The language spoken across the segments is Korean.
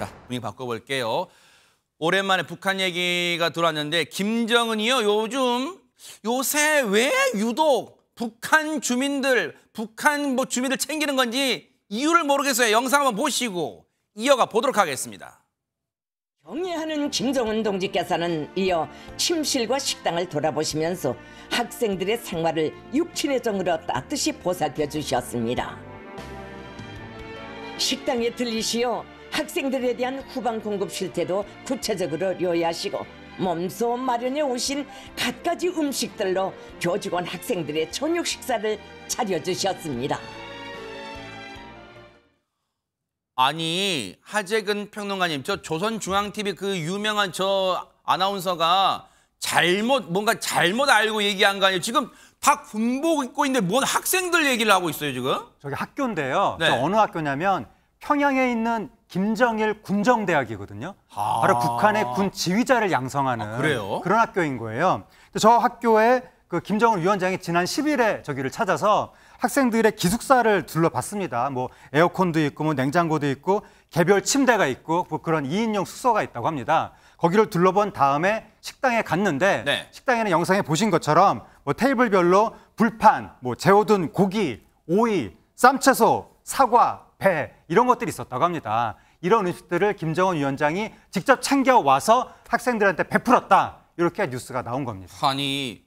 자, 분위기 바꿔볼게요. 오랜만에 북한 얘기가 들어왔는데 김정은이요. 요새 왜 유독 북한 주민들 챙기는 건지 이유를 모르겠어요. 영상 한번 보시고 이어가 보도록 하겠습니다. 경애하는 김정은 동지께서는 이어 침실과 식당을 돌아보시면서 학생들의 생활을 육친의 정으로 따뜻이 보살펴 주셨습니다. 식당에 들리시어 학생들에 대한 후방 공급 실태도 구체적으로 요약하시고 몸소 마련해 오신 갖가지 음식들로 교직원 학생들의 저녁 식사를 차려주셨습니다. 아니, 하재근 평론가님, 저 조선중앙TV 그 유명한 저 아나운서가 뭔가 잘못 알고 얘기한 거 아니에요? 지금 다 군복 입고 있는데 뭔 학생들 얘기를 하고 있어요, 지금? 저기 학교인데요. 네. 저 어느 학교냐면 평양에 있는 김정일 군정대학이거든요. 바로 북한의 군 지휘자를 양성하는 그런 학교인 거예요. 저 학교에 그 김정은 위원장이 지난 10일에 저기를 찾아서 학생들의 기숙사를 둘러봤습니다. 뭐 에어컨도 있고 뭐 냉장고도 있고 개별 침대가 있고 뭐 그런 2인용 숙소가 있다고 합니다. 거기를 둘러본 다음에 식당에 갔는데 네. 식당에는 영상에 보신 것처럼 뭐 테이블별로 불판, 뭐 재워둔 고기, 오이, 쌈채소, 사과, 배 이런 것들이 있었다고 합니다. 이런 음식들을 김정은 위원장이 직접 챙겨와서 학생들한테 베풀었다. 이렇게 뉴스가 나온 겁니다. 아니,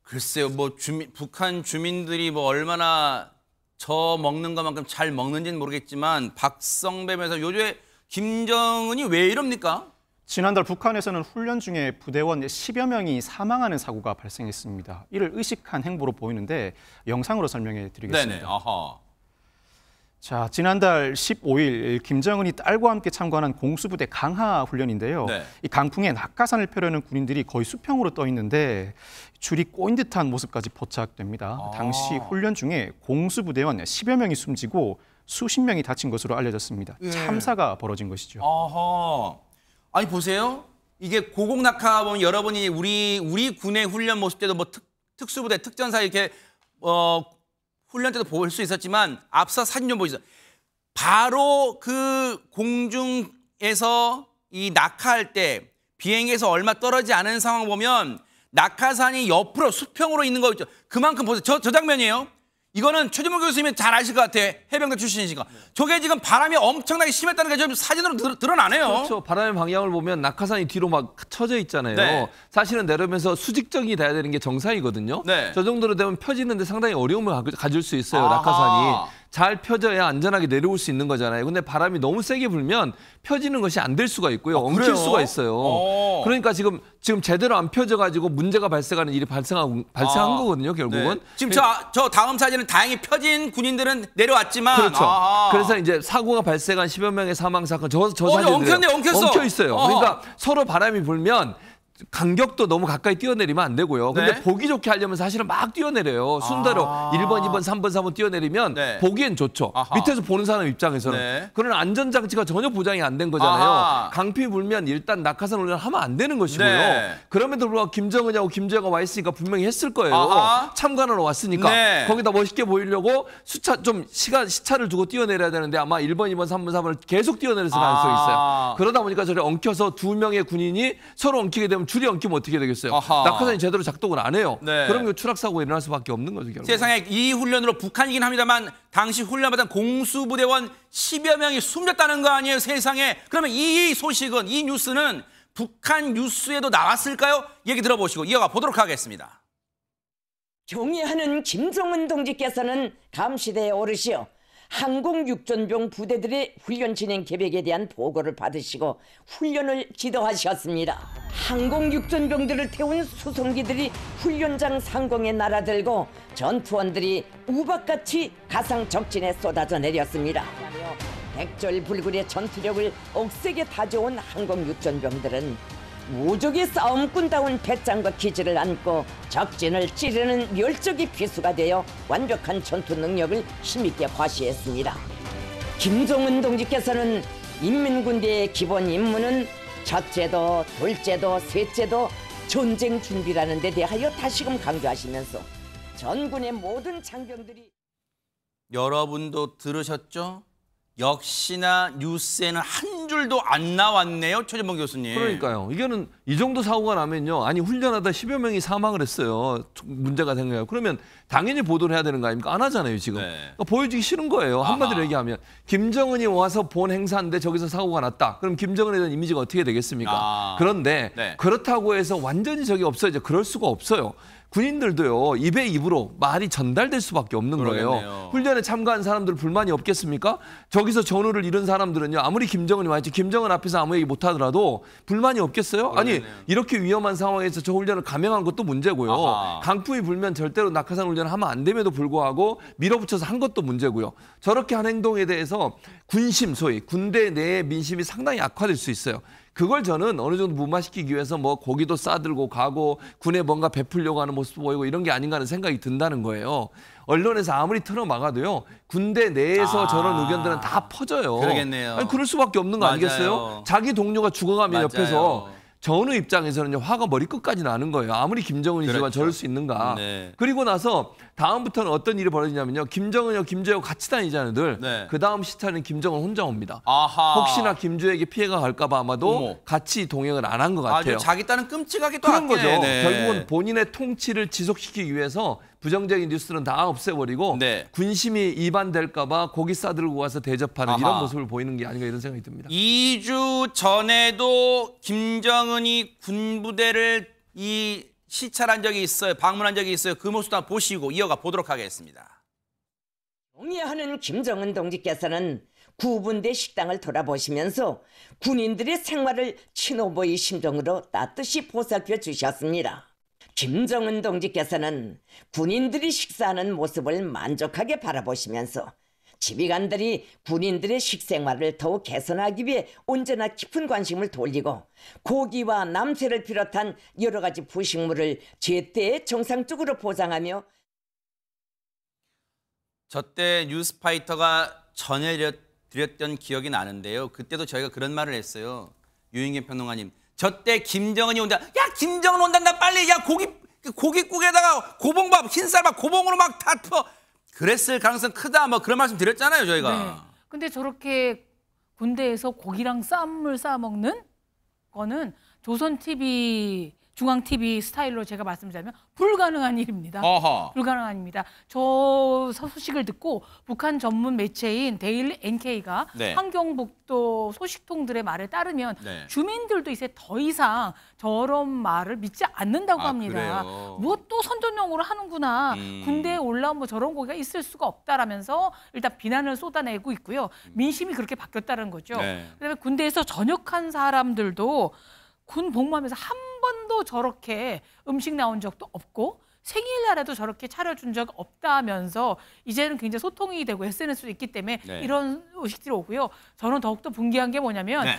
글쎄요, 뭐 북한 주민들이 뭐 얼마나 저 먹는 것만큼 잘 먹는지는 모르겠지만 박성배 변호사, 요즘에 김정은이 왜 이럽니까? 지난달 북한에서는 훈련 중에 부대원 10여 명이 사망하는 사고가 발생했습니다. 이를 의식한 행보로 보이는데 영상으로 설명해 드리겠습니다. 네네. 아하. 자, 지난달 15일 김정은이 딸과 함께 참관한 공수부대 강하 훈련인데요. 네. 이 강풍에 낙하산을 펴려는 군인들이 거의 수평으로 떠 있는데 줄이 꼬인 듯한 모습까지 포착됩니다. 당시 훈련 중에 공수부대원 10여 명이 숨지고 수십 명이 다친 것으로 알려졌습니다. 예. 참사가 벌어진 것이죠. 아하. 아니 보세요. 이게 고공낙하 보면 여러분이 우리 군의 훈련 모습 때도 뭐 특수부대, 특전사 이렇게 훈련 때도 볼 수 있었지만 앞서 사진 좀 보시죠. 바로 그 공중에서 이 낙하할 때 비행기에서 얼마 떨어지지 않은 상황 보면 낙하산이 옆으로 수평으로 있는 거 있죠. 그만큼 보세요. 저 장면이에요. 이거는 최준목 교수님이 잘 아실 것 같아. 해병대 출신이시니까. 저게 지금 바람이 엄청나게 심했다는 게 좀 사진으로 드러나네요. 그렇죠. 바람의 방향을 보면 낙하산이 뒤로 막 쳐져 있잖아요. 네. 사실은 내려오면서 수직적이 돼야 되는 게 정상이거든요. 네. 저 정도로 되면 펴지는데 상당히 어려움을 가질 수 있어요. 아하. 낙하산이. 잘 펴져야 안전하게 내려올 수 있는 거잖아요. 근데 바람이 너무 세게 불면 펴지는 것이 안 될 수가 있고요. 엉킬 그래요? 수가 있어요. 그러니까 지금 제대로 안 펴져가지고 문제가 발생하는 일이 발생한 거거든요. 결국은. 네. 지금 저 다음 사진은 다행히 펴진 군인들은 내려왔지만. 그렇죠. 아하. 그래서 이제 사고가 발생한 10여 명의 사망 사건 저 사진이 엉켰어. 엉켜 있어요. 어허. 그러니까 서로 바람이 불면 간격도 너무 가까이 뛰어내리면 안 되고요. 근데 네. 보기 좋게 하려면 사실은 막 뛰어내려요. 순대로 1번, 2번, 3번, 4번 뛰어내리면 네. 보기엔 좋죠. 아하. 밑에서 보는 사람 입장에서는. 네. 그런 안전장치가 전혀 보장이 안 된 거잖아요. 아하. 강풍이 불면 일단 낙하산 훈련을 하면 안 되는 것이고요. 네. 그럼에도 불구하고 김정은하고 김재가 와 있으니까 분명히 했을 거예요. 아하. 참관하러 왔으니까. 네. 거기다 멋있게 보이려고 시차를 두고 뛰어내려야 되는데 아마 1번, 2번, 3번, 4번을 계속 뛰어내릴 가능성이 있어요. 그러다 보니까 저를 엉켜서 두 명의 군인이 서로 엉키게 되면 줄이 엉키면 어떻게 되겠어요? 아하. 낙하산이 제대로 작동을 안 해요. 네. 그러면 추락사고가 일어날 수밖에 없는 거죠. 결국. 세상에 이 훈련으로 북한이긴 합니다만 당시 훈련받은 공수부대원 10여 명이 숨졌다는 거 아니에요, 세상에. 그러면 이 소식은, 이 뉴스는 북한 뉴스에도 나왔을까요? 얘기 들어보시고 이어가 보도록 하겠습니다. 경애하는 김정은 동지께서는 감시대에 오르시어 항공육전병 부대들의 훈련 진행 계획에 대한 보고를 받으시고 훈련을 지도하셨습니다. 항공육전병들을 태운 수송기들이 훈련장 상공에 날아들고 전투원들이 우박같이 가상 적진에 쏟아져 내렸습니다. 백절불굴의 전투력을 억세게 다져온 항공육전병들은 무적의 싸움꾼다운 배짱과 기지를 안고 적진을 찌르는 멸적의 비수가 되어 완벽한 전투 능력을 힘있게 과시했습니다. 김정은 동지께서는 인민군대의 기본 임무는 첫째도 둘째도 셋째도 전쟁 준비라는 데 대하여 다시금 강조하시면서 전군의 모든 장병들이 여러분도 들으셨죠? 역시나 뉴스에는 한 줄도 안 나왔네요, 최진봉 교수님. 그러니까요. 이거는 이 정도 사고가 나면요. 아니 훈련하다 10여 명이 사망을 했어요. 문제가 생겨요. 그러면 당연히 보도를 해야 되는 거 아닙니까? 안 하잖아요, 지금. 네. 그러니까 보여주기 싫은 거예요. 한마디로 얘기하면. 김정은이 와서 본 행사인데 저기서 사고가 났다. 그럼 김정은에 대한 이미지가 어떻게 되겠습니까? 그런데 네. 그렇다고 해서 완전히 저기 없어야죠. 그럴 수가 없어요. 군인들도요, 입에 입으로 말이 전달될 수밖에 없는 거예요. 그러겠네요. 훈련에 참가한 사람들 불만이 없겠습니까? 저기서 전우를 잃은 사람들은요, 아무리 김정은이 와있지, 김정은 앞에서 아무 얘기 못 하더라도 불만이 없겠어요? 아니, 이렇게 위험한 상황에서 저 훈련을 감행한 것도 문제고요. 아하. 강풍이 불면 절대로 낙하산 훈련을 하면 안 됨에도 불구하고 밀어붙여서 한 것도 문제고요. 저렇게 한 행동에 대해서 군심, 소위 군대 내의 민심이 상당히 악화될 수 있어요. 그걸 저는 어느 정도 무마시키기 위해서 뭐 고기도 싸들고 가고 군에 뭔가 베풀려고 하는 모습 보이고 이런 게 아닌가 하는 생각이 든다는 거예요. 언론에서 아무리 틀어막아도요. 군대 내에서 저런 의견들은 다 퍼져요. 그러겠네요. 아니, 그럴 수밖에 없는 거 맞아요. 아니겠어요? 자기 동료가 죽어가면 맞아요. 옆에서 전우 입장에서는 화가 머리끝까지 나는 거예요. 아무리 김정은이지만 그렇죠. 저럴 수 있는가. 네. 그리고 나서 다음부터는 어떤 일이 벌어지냐면요. 김정은이와 김주혜하고 같이 다니자는들 네. 그 다음 시차는 김정은 혼자 옵니다. 아하. 혹시나 김주혜에게 피해가 갈까 봐 아마도 어머. 같이 동행을 안 한 것 같아요. 아주 자기 딸은 끔찍하게 또 그런 거죠. 아끼네. 네. 결국은 본인의 통치를 지속시키기 위해서 부정적인 뉴스는 다 없애버리고 네. 군심이 이반될까 봐 고기 싸들고 와서 대접하는 아하. 이런 모습을 보이는 게 아닌가 이런 생각이 듭니다. 2주 전에도 김정은이 군부대를 시찰한 적이 있어요. 방문한 적이 있어요. 그 모습도 한번 보시고 이어가 보도록 하겠습니다. 동의하는 김정은 동지께서는 구분대 식당을 돌아보시면서 군인들의 생활을 친오보이 심정으로 따뜻이 보살펴 주셨습니다. 김정은 동지께서는 군인들이 식사하는 모습을 만족하게 바라보시면서 지휘관들이 군인들의 식생활을 더욱 개선하기 위해 언제나 깊은 관심을 돌리고 고기와 남새를 비롯한 여러 가지 부식물을 제때 정상적으로 보장하며 저 때 뉴스파이터가 전해드렸던 기억이 나는데요. 그때도 저희가 그런 말을 했어요. 유인경 평론가님. 저 때 김정은이 온다. 야 김정은 온단다 빨리. 야 고깃국에다가 고봉밥 흰쌀밥 고봉으로 막 다 퍼. 그랬을 가능성 크다. 뭐 그런 말씀 드렸잖아요 저희가. 네. 근데 저렇게 군대에서 고기랑 쌈을 싸 먹는 거는 조선 TV, 중앙 TV 스타일로 제가 말씀드리자면 불가능한 일입니다. 어허. 불가능한 일입니다. 저 소식을 듣고 북한 전문 매체인 데일리 NK가 네. 환경북도 소식통들의 말에 따르면 네. 주민들도 이제 더 이상 저런 말을 믿지 않는다고 아, 합니다. 그래요? 뭐 또 선전용으로 하는구나. 군대에 올라오면 저런 고기가 있을 수가 없다라면서 일단 비난을 쏟아내고 있고요. 민심이 그렇게 바뀌었다는 거죠. 네. 그다음에 군대에서 전역한 사람들도 군 복무하면서 한 번도 저렇게 음식 나온 적도 없고 생일날에도 저렇게 차려준 적 없다면서 이제는 굉장히 소통이 되고 SNS도 있기 때문에 네. 이런 의식들이 오고요. 저는 더욱더 분개한 게 뭐냐면 네.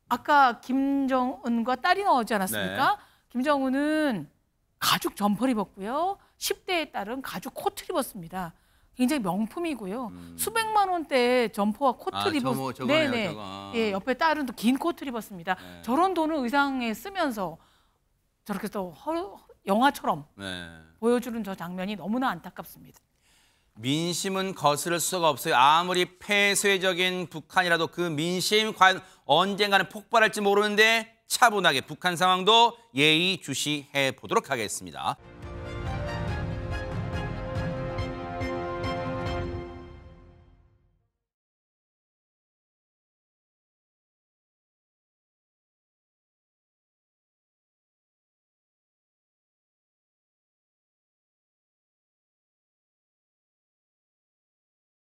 아까 김정은과 딸이 나오지 않았습니까? 네. 김정은은 가죽 점퍼를 입었고요. 10대의 딸은 가죽 코트를 입었습니다. 굉장히 명품이고요. 수백만 원대 점퍼와 코트를 입었어요. 네네. 예, 옆에 딸은 또 긴 코트를 입었습니다. 네. 저런 돈을 의상에 쓰면서 저렇게 또 영화처럼 네. 보여주는 저 장면이 너무나 안타깝습니다. 민심은 거스를 수가 없어요. 아무리 폐쇄적인 북한이라도 그 민심 과연 언젠가는 폭발할지 모르는데 차분하게 북한 상황도 예의주시해 보도록 하겠습니다.